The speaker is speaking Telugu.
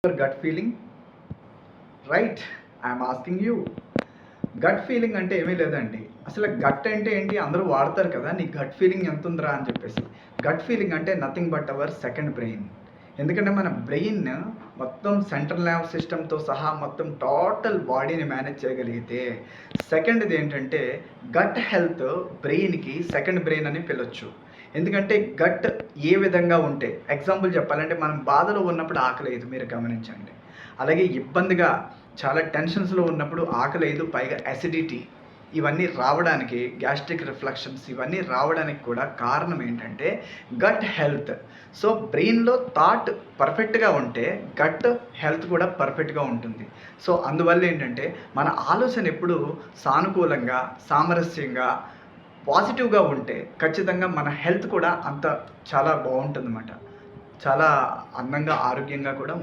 your gut feeling, right? I'm asking you. Gut feeling అంటే ఏమీ లేదండి. అసలు గట్ అంటే ఏంటి, అందరూ వాడతారు కదా, నీ గట్ ఫీలింగ్ ఎంత ఉందిరా అని చెప్పేసి. గట్ ఫీలింగ్ అంటే nothing but our second brain. ఎందుకంటే మన బ్రెయిన్ మొత్తం సెంట్రల్ నర్వ్ సిస్టమ్తో సహా మొత్తం టోటల్ బాడీని మేనేజ్ చేయగలిగితే, సెకండ్ది ఏంటంటే గట్ హెల్త్ బ్రెయిన్కి సెకండ్ బ్రెయిన్ అని పిలవచ్చు. ఎందుకంటే గట్ ఏ విధంగా ఉంటే, ఎగ్జాంపుల్ చెప్పాలంటే మనం బాధలో ఉన్నప్పుడు ఆకలేదు, మీరు గమనించండి. అలాగే ఇబ్బందిగా చాలా టెన్షన్స్లో ఉన్నప్పుడు ఆకలేదు, పైగా అసిడిటీ, ఇవన్నీ రావడానికి, గ్యాస్ట్రిక్ రిఫ్లెక్షన్స్ ఇవన్నీ రావడానికి కూడా కారణం ఏంటంటే గట్ హెల్త్. సో బ్రెయిన్లో థాట్ పర్ఫెక్ట్గా ఉంటే గట్ హెల్త్ కూడా పర్ఫెక్ట్గా ఉంటుంది. సో అందువల్ల ఏంటంటే మన ఆలోచన ఎప్పుడు సానుకూలంగా, సామరస్యంగా, పాజిటివ్గా ఉంటే ఖచ్చితంగా మన హెల్త్ కూడా అంత చాలా బాగుంటుందన్నమాట. చాలా అందంగా, ఆరోగ్యంగా కూడా ఉంటుంది.